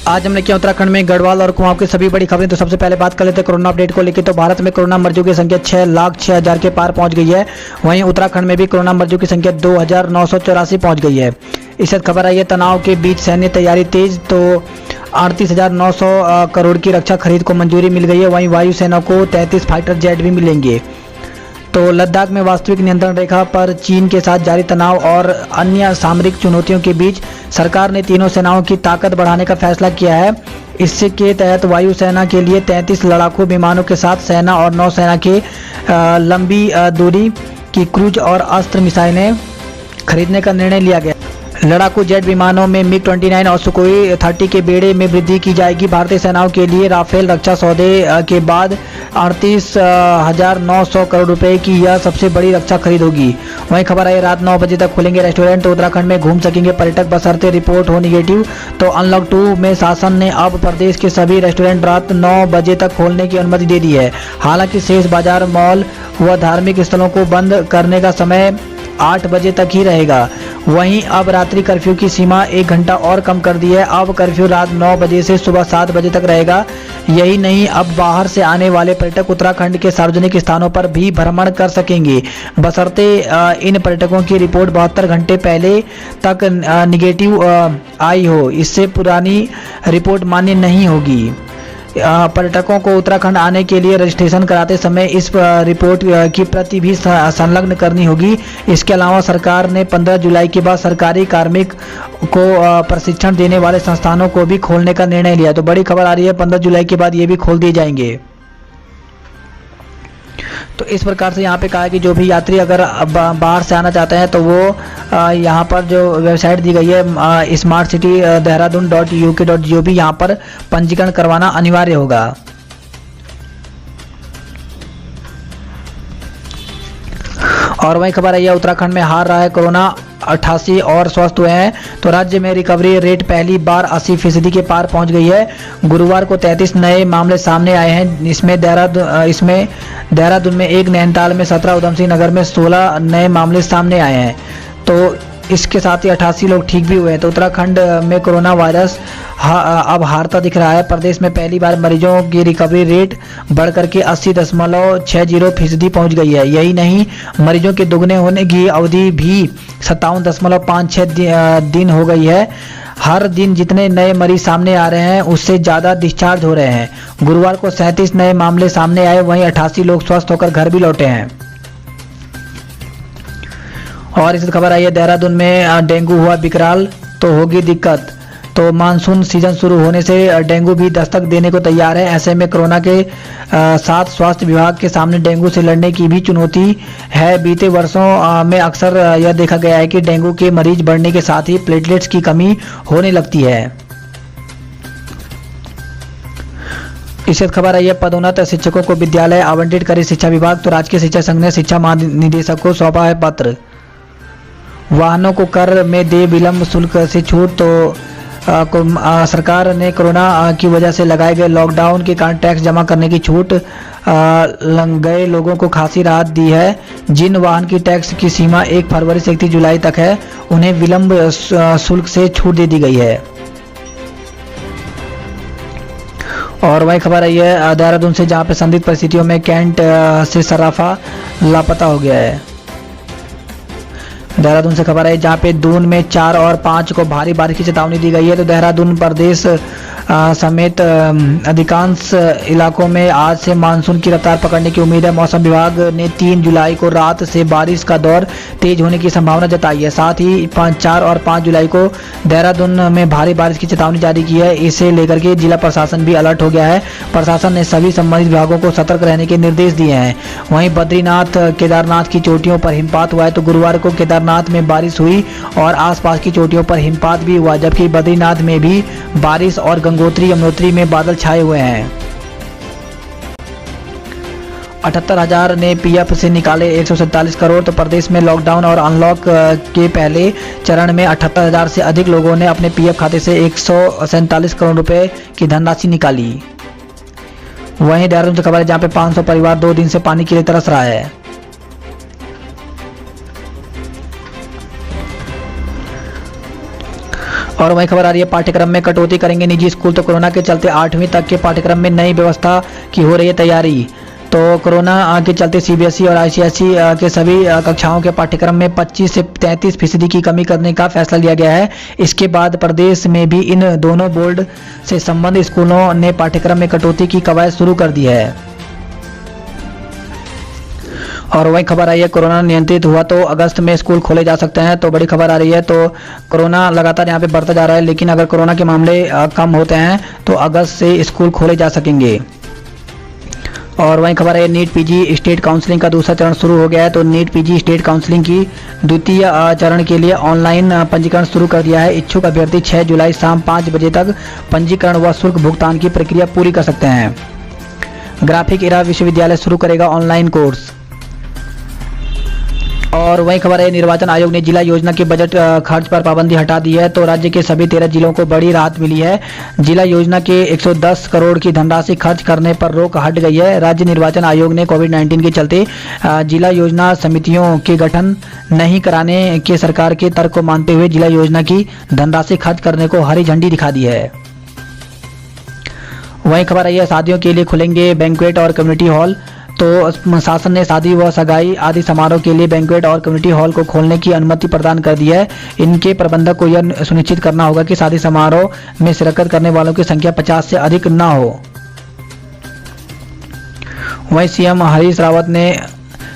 आज हमने किया उत्तराखंड में गढ़वाल और कुमाऊं की सभी बड़ी खबरें। तो सबसे पहले बात कर लेते हैं कोरोना अपडेट को लेकर। तो भारत में कोरोना मरीजों की संख्या 6,06,000 के पार पहुंच गई है। वहीं उत्तराखंड में भी कोरोना मरीजों की संख्या 2,984 पहुंच गई है। इस साथ खबर आई है तनाव के बीच सैन्य तैयारी तेज। तो 38,900 करोड़ की रक्षा खरीद को मंजूरी मिल गई है। वहीं वायुसेना को 33 फाइटर जेट भी मिलेंगे। तो लद्दाख में वास्तविक नियंत्रण रेखा पर चीन के साथ जारी तनाव और अन्य सामरिक चुनौतियों के बीच सरकार ने तीनों सेनाओं की ताकत बढ़ाने का फैसला किया है। इसके के तहत वायुसेना के लिए 33 लड़ाकू विमानों के साथ सेना और नौसेना के लंबी दूरी की क्रूज और अस्त्र मिसाइलें खरीदने का निर्णय लिया गया। लड़ाकू जेट विमानों में मिग-29 और सुखोई 30 के बेड़े में वृद्धि की जाएगी। भारतीय सेनाओं के लिए राफेल रक्षा सौदे के बाद 38,900 करोड़ रुपए की यह सबसे बड़ी रक्षा खरीद होगी। वहीं खबर आई रात 9 बजे तक खुलेंगे रेस्टोरेंट। तो उत्तराखंड में घूम सकेंगे पर्यटक बशर्ते रिपोर्ट हो निगेटिव। तो अनलॉक 2 में शासन ने अब प्रदेश के सभी रेस्टोरेंट रात 9 बजे तक खोलने की अनुमति दे दी है। हालांकि शेष बाजार, मॉल व धार्मिक स्थलों को बंद करने का समय 8 बजे तक ही रहेगा। वहीं अब रात्रि कर्फ्यू की सीमा 1 घंटा और कम कर दी है। अब कर्फ्यू रात 9 बजे से सुबह 7 बजे तक रहेगा। यही नहीं, अब बाहर से आने वाले पर्यटक उत्तराखंड के सार्वजनिक स्थानों पर भी भ्रमण कर सकेंगे, बशर्ते इन पर्यटकों की रिपोर्ट 72 घंटे पहले तक निगेटिव आई हो। इससे पुरानी रिपोर्ट मान्य नहीं होगी। पर्यटकों को उत्तराखंड आने के लिए रजिस्ट्रेशन कराते समय इस रिपोर्ट की प्रति भी संलग्न करनी होगी। इसके अलावा सरकार ने 15 जुलाई के बाद सरकारी कार्मिक को प्रशिक्षण देने वाले संस्थानों को भी खोलने का निर्णय लिया। तो बड़ी खबर आ रही है, 15 जुलाई के बाद ये भी खोल दिए जाएंगे। तो इस प्रकार से यहाँ पे कहा है कि जो भी यात्री अगर बाहर से आना चाहते हैं तो वो यहाँ पर जो वेबसाइट दी गई है स्मार्ट सिटी देहरादून.uk.gov यहाँ पर पंजीकरण करवाना अनिवार्य होगा। और वही खबर आई है उत्तराखंड में हार रहा है कोरोना, 88 और स्वस्थ हुए हैं। तो राज्य में रिकवरी रेट पहली बार 80% के पार पहुंच गई है। गुरुवार को 33 नए मामले सामने आए हैं। इसमें देहरादून में 1, नैनीताल में 17, उधमसिंह नगर में 16 नए मामले सामने आए हैं। तो इसके साथ ही 88 लोग ठीक भी हुए हैं। तो उत्तराखंड में कोरोना वायरस अब हारता दिख रहा है। प्रदेश में पहली बार मरीजों की रिकवरी रेट बढ़ करके 80.60% पहुंच गई है। यही नहीं, मरीजों के दुगने होने की अवधि भी 57.56 दिन हो गई है। हर दिन जितने नए मरीज सामने आ रहे हैं उससे ज़्यादा डिस्चार्ज हो रहे हैं। गुरुवार को 37 नए मामले सामने आए। वहीं 88 लोग स्वस्थ होकर घर भी लौटे हैं। और इस खबर आई है देहरादून में डेंगू हुआ विकराल, तो होगी दिक्कत। तो मानसून सीजन शुरू होने से डेंगू भी दस्तक देने को तैयार है। ऐसे में कोरोना के साथ स्वास्थ्य विभाग के सामने डेंगू से लड़ने की भी चुनौती है। बीते वर्षों में अक्सर यह देखा गया है कि डेंगू के मरीज बढ़ने के साथ ही प्लेटलेट्स की कमी होने लगती है। इससे खबर आई है पदोन्नत शिक्षकों को विद्यालय आवंटित करे शिक्षा विभाग। तो राजकीय शिक्षा संघ ने शिक्षा महानिदेशक को सौंपा है पत्र। वाहनों को कर में दे विलंब शुल्क से छूट। तो सरकार ने कोरोना की वजह से लगाए गए लॉकडाउन के कारण टैक्स जमा करने की छूट गए लोगों को खासी राहत दी है। जिन वाहन की टैक्स की सीमा 1 फरवरी से 31 जुलाई तक है, उन्हें विलंब शुल्क से छूट दे दी गई है। और वही खबर आई है देहरादून से, जहां पे संदिग्ध परिस्थितियों में कैंट से सराफा लापता हो गया है। देहरादून से खबर है जहां पे दून में 4 और 5 को भारी बारिश की चेतावनी दी गई है। तो देहरादून प्रदेश समेत अधिकांश इलाकों में आज से मानसून की रफ्तार पकड़ने की उम्मीद है। मौसम विभाग ने 3 जुलाई को रात से बारिश का दौर तेज होने की संभावना जताई है। साथ ही 4 और 5 जुलाई को देहरादून में भारी बारिश की चेतावनी जारी की है। इसे लेकर के जिला प्रशासन भी अलर्ट हो गया है। प्रशासन ने सभी संबंधित विभागों को सतर्क रहने के निर्देश दिए हैं। वहीं बद्रीनाथ केदारनाथ की चोटियों पर हिमपात हुआ है। तो गुरुवार को केदारनाथ में बारिश हुई और आसपास की चोटियों पर हिमपात भी हुआ, जबकि बद्रीनाथ में भी बारिश और गंगोत्री यमुनोत्री में बादल छाए हुए हैं। 78,000 ने पीएफ से निकाले 147 करोड़। तो प्रदेश में लॉकडाउन और अनलॉक के पहले चरण में 78,000 से अधिक लोगों ने अपने पीएफ खाते से 147 करोड़ रुपए की धनराशि निकाली। वहीं देहरादून से खबर है जहां पे 500 परिवार 2 दिन से पानी के लिए तरस रहा है। और वही खबर आ रही है, पाठ्यक्रम में कटौती करेंगे निजी स्कूल। तो कोरोना के चलते 8वीं तक के पाठ्यक्रम में नई व्यवस्था की हो रही है तैयारी। तो कोरोना के चलते सीबीएसई और आईसीएसई के सभी कक्षाओं के पाठ्यक्रम में 25 से 33% की कमी करने का फैसला लिया गया है। इसके बाद प्रदेश में भी इन दोनों बोर्ड से संबंधित स्कूलों ने पाठ्यक्रम में कटौती की कवायद शुरू कर दी है। और वही खबर आई है, कोरोना नियंत्रित हुआ तो अगस्त में स्कूल खोले जा सकते हैं। तो बड़ी खबर आ रही है, तो कोरोना लगातार यहाँ पे बढ़ता जा रहा है, लेकिन अगर कोरोना के मामले कम होते हैं तो अगस्त से स्कूल खोले जा सकेंगे। और वहीं खबर है, नीट पीजी स्टेट काउंसलिंग का दूसरा चरण शुरू हो गया है। तो नीट पीजी स्टेट काउंसलिंग की द्वितीय चरण के लिए ऑनलाइन पंजीकरण शुरू कर दिया है। इच्छुक अभ्यर्थी 6 जुलाई शाम 5 बजे तक पंजीकरण व शुल्क भुगतान की प्रक्रिया पूरी कर सकते हैं। ग्राफिक इरा विश्वविद्यालय शुरू करेगा ऑनलाइन कोर्स। और वही खबर है, निर्वाचन आयोग ने जिला योजना के बजट खर्च पर पाबंदी हटा दी है। तो राज्य के सभी 13 जिलों को बड़ी राहत मिली है। जिला योजना के 110 करोड़ की धनराशि खर्च करने पर रोक हट गई है। राज्य निर्वाचन आयोग ने कोविड-19 के चलते जिला योजना समितियों के गठन नहीं कराने के सरकार के तर्क को मानते हुए जिला योजना की धनराशि खर्च करने को हरी झंडी दिखा दी है। वही खबर आई है, शादियों के लिए खुलेंगे बैंक्वेट और कम्युनिटी हॉल। तो शासन ने शादी व सगाई आदि समारोह के लिए बैंक्वेट और कम्युनिटी हॉल को खोलने की अनुमति प्रदान कर दी है। इनके प्रबंधक को यह सुनिश्चित करना होगा कि शादी समारोह में शिरकत करने वालों की संख्या 50 से अधिक न हो। वहीं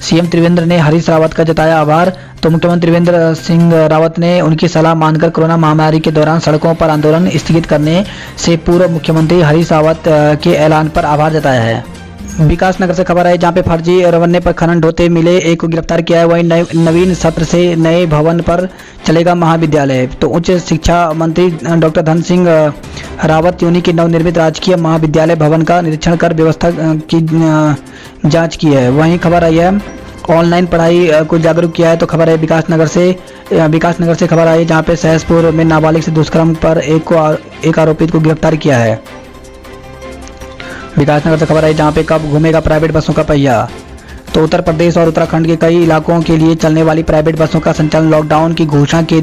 सीएम त्रिवेंद्र ने हरीश रावत का जताया आभार। तो मुख्यमंत्री त्रिवेंद्र सिंह रावत ने उनकी सलाह मानकर कोरोना महामारी के दौरान सड़कों पर आंदोलन स्थगित करने से पूर्व मुख्यमंत्री हरीश रावत के ऐलान पर आभार जताया है। विकास नगर से खबर है, जहां पे फर्जी रवन्य पर खनन ढोते मिले एक को गिरफ्तार किया है। वहीं नवीन सत्र से नए भवन पर चलेगा महाविद्यालय। तो उच्च शिक्षा मंत्री डॉक्टर धन सिंह रावत यूनी के नवनिर्मित राजकीय महाविद्यालय भवन का निरीक्षण कर व्यवस्था की जांच की है। वहीं खबर आई है, ऑनलाइन पढ़ाई को जागरूक किया है। तो खबर है विकास नगर से खबर आई, जहाँ पे सहसपुर में नाबालिग से दुष्कर्म पर एक आरोपित को गिरफ्तार किया है। विकासनगर से खबर है, जहाँ पे कब घूमेगा प्राइवेट बसों का पहिया। तो उत्तर प्रदेश और उत्तराखंड के कई इलाकों के लिए चलने वाली प्राइवेट बसों का संचालन लॉकडाउन की घोषणा के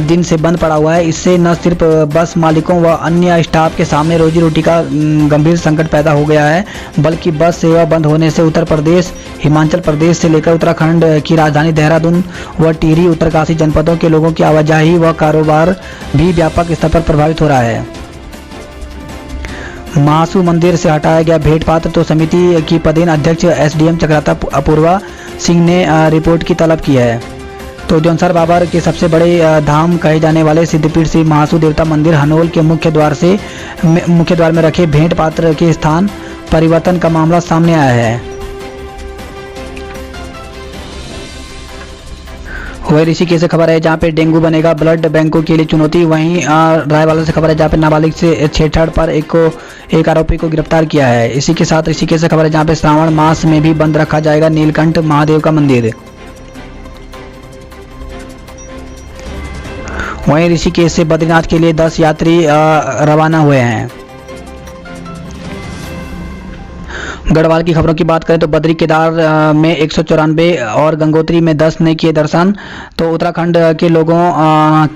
दिन से बंद पड़ा हुआ है। इससे न सिर्फ बस मालिकों व अन्य स्टाफ के सामने रोजी रोटी का गंभीर संकट पैदा हो गया है, बल्कि बस सेवा बंद होने से उत्तर प्रदेश, हिमाचल प्रदेश से लेकर उत्तराखंड की राजधानी देहरादून व टिहरी, उत्तरकाशी जनपदों के लोगों की आवाजाही व कारोबार भी व्यापक स्तर पर प्रभावित हो रहा है। महासू मंदिर से हटाया गया भेंट पात्र। तो समिति की पदेन अध्यक्ष एसडीएम चक्राता अपूर्वा सिंह ने रिपोर्ट की तलब की है। तो जौनसर बाबर के सबसे बड़े धाम कहे जाने वाले सिद्धपीठ श्री महासू देवता मंदिर हनोल के मुख्य द्वार में रखे भेंट पात्र के स्थान परिवर्तन का मामला सामने आया है। वही ऋषिकेश से खबर है, जहाँ पे डेंगू बनेगा ब्लड बैंकों के लिए चुनौती। वहीं रायवाला से खबर है, जहाँ पे नाबालिग से छेड़छाड़ पर एक आरोपी को गिरफ्तार किया है। इसी के साथ ऋषिकेश से खबर है, जहाँ पे श्रावण मास में भी बंद रखा जाएगा नीलकंठ महादेव का मंदिर। वहीं ऋषिकेश से बद्रीनाथ के लिए 10 यात्री रवाना हुए हैं। गढ़वाल की खबरों की बात करें तो बद्री केदार में 194 और गंगोत्री में 10 ने किए दर्शन। तो उत्तराखंड के लोगों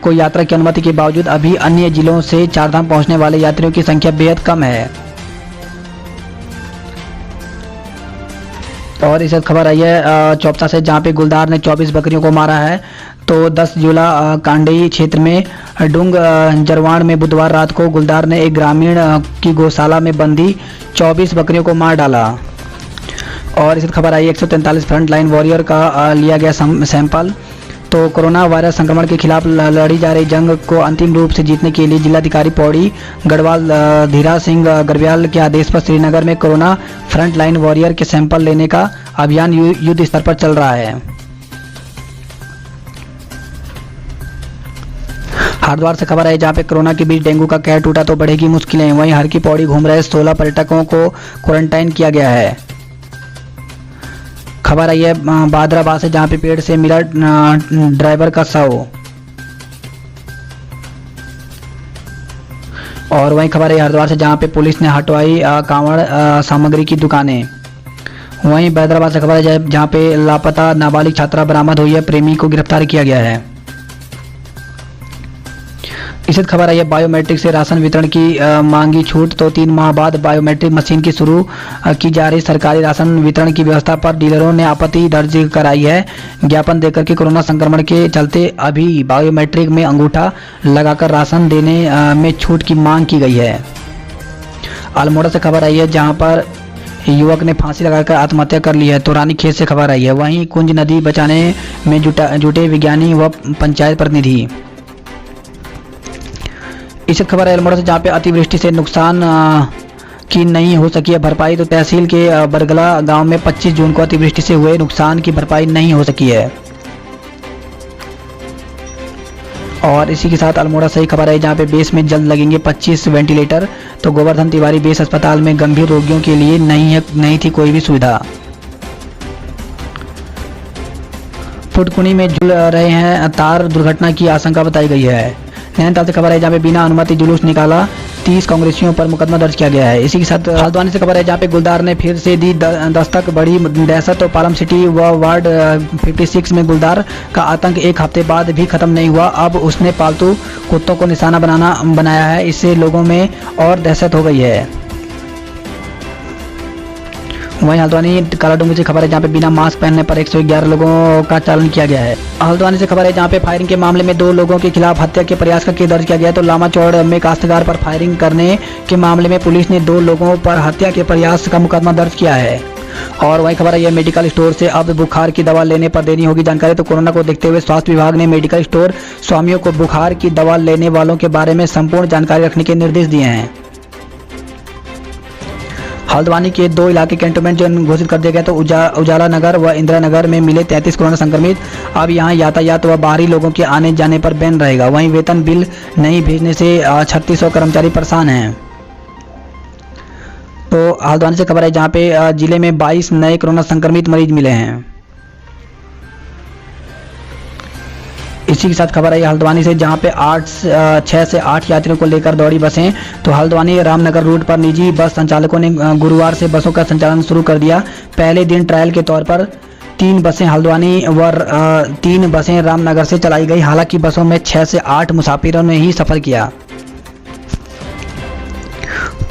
को यात्रा की अनुमति के बावजूद अभी अन्य जिलों से चारधाम पहुंचने वाले यात्रियों की संख्या बेहद कम है। और इस खबर आई है चौपता से, जहां पे गुलदार ने 24 बकरियों को मारा है। तो 10 जुला कांडेई क्षेत्र में डुंग जरवाण में बुधवार रात को गुलदार ने एक ग्रामीण की गौशाला में बंदी 24 बकरियों को मार डाला। और इस खबर आई 143 फ्रंटलाइन वॉरियर का लिया गया सैंपल। तो कोरोना वायरस संक्रमण के खिलाफ लड़ी जा रही जंग को अंतिम रूप से जीतने के लिए जिलाधिकारी पौड़ी गढ़वाल धीरा सिंह गर्ब्याल के आदेश पर श्रीनगर में कोरोना फ्रंटलाइन वॉरियर के सैंपल लेने का अभियान युद्ध स्तर पर चल रहा है। हरिद्वार से खबर है, जहाँ पे कोरोना के बीच डेंगू का कहर टूटा तो बढ़ेगी मुश्किलें। वहीं हर की पौड़ी घूम रहे 16 पर्यटकों को क्वारंटाइन किया गया है। खबर आई है बादराबाद से, जहाँ पे पेड़ से मिला ड्राइवर का शव। और वहीं खबर है हरिद्वार से, जहाँ पे पुलिस ने हटवाई कांवड़ सामग्री की दुकानें। वहीं हैदराबाद से खबर है, जहाँ पे लापता नाबालिग छात्रा बरामद हुई है, प्रेमी को गिरफ्तार किया गया है। इसी खबर आई है बायोमेट्रिक से राशन वितरण की मांगी छूट। तो 3 माह बाद बायोमेट्रिक मशीन की शुरू की जा रही सरकारी राशन वितरण की व्यवस्था पर डीलरों ने आपत्ति दर्ज कराई है। ज्ञापन देकर के कोरोना संक्रमण के चलते अभी बायोमेट्रिक में अंगूठा लगाकर राशन देने में छूट की मांग की गई है। अल्मोड़ा से खबर आई है जहां पर युवक ने फांसी लगाकर आत्महत्या कर ली है। तो रानीखेत से खबर आई है। वहीं कुंज नदी बचाने में जुटे विज्ञानी व पंचायत प्रतिनिधि। इसी खबर है अल्मोड़ा से जहाँ पे अतिवृष्टि से नुकसान की नहीं हो सकी है भरपाई। तो तहसील के बरगला गांव में 25 जून को अतिवृष्टि से हुए नुकसान की भरपाई नहीं हो सकी है। और इसी के साथ अल्मोड़ा से ही खबर है जहाँ पे बेस में जल्द लगेंगे 25 वेंटिलेटर। तो गोवर्धन तिवारी बेस अस्पताल में गंभीर रोगियों के लिए नहीं थी कोई भी सुविधा। फुटकुनी में झूल रहे हैं तार, दुर्घटना की आशंका बताई गई है। नैनीताल से खबर है जहाँ पे बिना अनुमति जुलूस निकाला 30 कांग्रेसियों पर मुकदमा दर्ज किया गया है। इसी के साथ हल्द्वानी से खबर है जहाँ पे गुलदार ने फिर से दी दस्तक, बड़ी दहशत। तो पालम सिटी व वार्ड 56 में गुलदार का आतंक एक हफ्ते बाद भी खत्म नहीं हुआ। अब उसने पालतू कुत्तों को निशाना बनाया है। इससे लोगों में और दहशत हो गई है। वहीं हल्द्वानी कालाडूंगी से खबर है जहाँ पे बिना मास्क पहनने पर 111 लोगों का चालान किया गया है। हल्द्वानी से खबर है जहाँ पे फायरिंग के मामले में 2 लोगों के खिलाफ हत्या के प्रयास का केस दर्ज किया गया है। तो लामा चौड़ में काश्तकार पर फायरिंग करने के मामले में पुलिस ने 2 लोगों पर हत्या के प्रयास का मुकदमा दर्ज किया है। और वही खबर है मेडिकल स्टोर से अब बुखार की दवा लेने पर देनी होगी जानकारी। तो कोरोना को देखते हुए स्वास्थ्य विभाग ने मेडिकल स्टोर स्वामियों को बुखार की दवा लेने वालों के बारे में संपूर्ण जानकारी रखने के निर्देश दिए हैं। हल्द्वानी के 2 इलाके कैंटोनमेंट जोन घोषित कर दिया गया। तो उजाला नगर व इंदिरा नगर में मिले 33 कोरोना संक्रमित। अब यहां यातायात व बाहरी लोगों के आने जाने पर बैन रहेगा। वहीं वेतन बिल नहीं भेजने से 3600 कर्मचारी परेशान हैं। तो हल्द्वानी से खबर है जहां पे जिले में 22 नए कोरोना संक्रमित मरीज मिले हैं। इसी के साथ खबर है हल्द्वानी से जहां पे 6 से 8 यात्रियों को लेकर दौड़ी बसें। तो हल्द्वानी रामनगर रूट पर निजी बस संचालकों ने गुरुवार से बसों का संचालन शुरू कर दिया। पहले दिन ट्रायल के तौर पर 3 बसें हल्द्वानी व 3 बसें रामनगर से चलाई गई। हालांकि बसों में 6 से 8 मुसाफिरों ने ही सफर किया।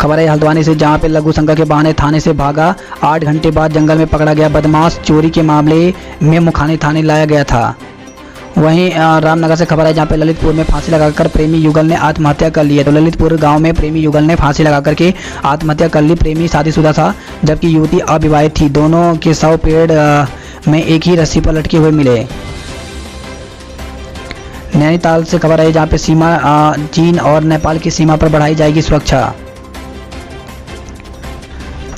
खबर है हल्द्वानी से जहां पे लघु शंका के बहाने थाने से भागा, 8 घंटे बाद जंगल में पकड़ा गया बदमाश। चोरी के मामले में मुखानी थाने लाया गया था। वहीं रामनगर से खबर है जहाँ पे ललितपुर में फांसी लगाकर प्रेमी युगल ने आत्महत्या कर ली है। तो ललितपुर गांव में प्रेमी युगल ने फांसी लगाकर के आत्महत्या कर ली। प्रेमी शादीशुदा था जबकि युवती अविवाहित थी। दोनों के शव पेड़ में एक ही रस्सी पर लटके हुए मिले। नैनीताल से खबर है जहाँ पे सीमा चीन और नेपाल की सीमा पर बढ़ाई जाएगी सुरक्षा।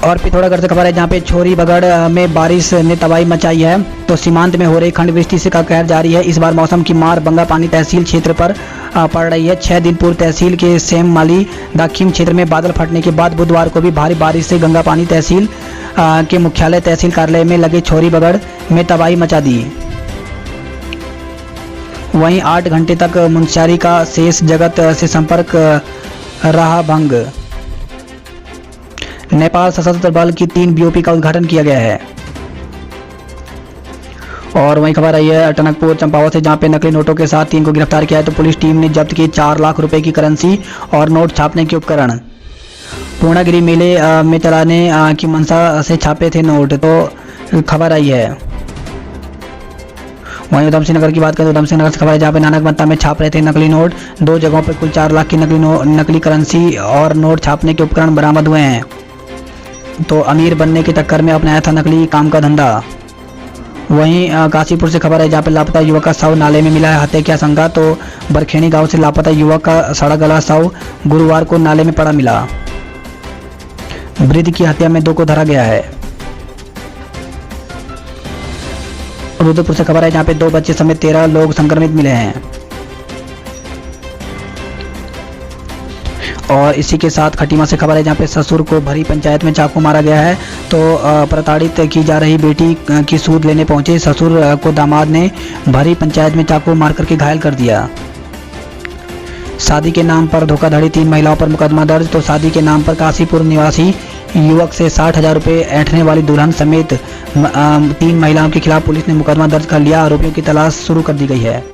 और पिथौरागढ़ से खबर है जहाँ पे छोरी बगड़ में बारिश ने तबाही मचाई है। तो सीमांत में हो रही खंड वृष्टि से का कहर जारी है। इस बार मौसम की मार बंगापानी तहसील क्षेत्र पर पड़ रही है। 6 दिन पूर्व तहसील के सेममाली दाखिम क्षेत्र में बादल फटने के बाद बुधवार को भी भारी बारिश से गंगापानी तहसील के मुख्यालय तहसील कार्यालय में लगे छोरी बगड़ में तबाही मचा दी। वहीं 8 घंटे तक मुंशियारी का शेष जगत से संपर्क रहा भंग। नेपाल सशस्त्र बल की 3 बीओपी का उद्घाटन किया गया है। और वहीं खबर आई है टनकपुर चंपावत से जहां पे नकली नोटों के साथ 3 को गिरफ्तार किया है। तो पुलिस टीम ने जब्त किए 4 लाख रुपए की करेंसी और नोट छापने के उपकरण। पूर्णागिरी मेले में चलाने की मंशा से छापे थे नोट। तो खबर आई है। वहीं उधम सिंह नगर की बात करें तो उधम सिंह नगर से खबर है जहाँ पे नानक बंता में छाप रहे थे नकली नोट। 2 जगहों पर कुल 4 लाख की नकली करेंसी और नोट छापने के उपकरण बरामद हुए हैं। तो अमीर बनने के चक्कर में अपनाया था नकली काम का धंधा। वहीं काशीपुर से खबर है जहाँ पे लापता युवक का शव नाले में मिला है, हत्या की आशंका। तो बरखेड़ी गांव से लापता युवक का सड़ा गला शव गुरुवार को नाले में पड़ा मिला। वृद्ध की हत्या में 2 को धरा गया है। रुद्रपुर से खबर है जहाँ पे 2 बच्चे समेत 13 लोग संक्रमित मिले हैं। और इसी के साथ खटीमा से खबर है जहाँ पे ससुर को भरी पंचायत में चाकू मारा गया है। तो प्रताड़ित की जा रही बेटी की सूद लेने पहुंचे ससुर को दामाद ने भरी पंचायत में चाकू मार करके घायल कर दिया। शादी के नाम पर धोखाधड़ी, 3 महिलाओं पर मुकदमा दर्ज। तो शादी के नाम पर काशीपुर निवासी युवक से 60,000 रुपये ऐंठने वाली दुल्हन समेत 3 महिलाओं के खिलाफ पुलिस ने मुकदमा दर्ज कर लिया। आरोपियों की तलाश शुरू कर दी गई है।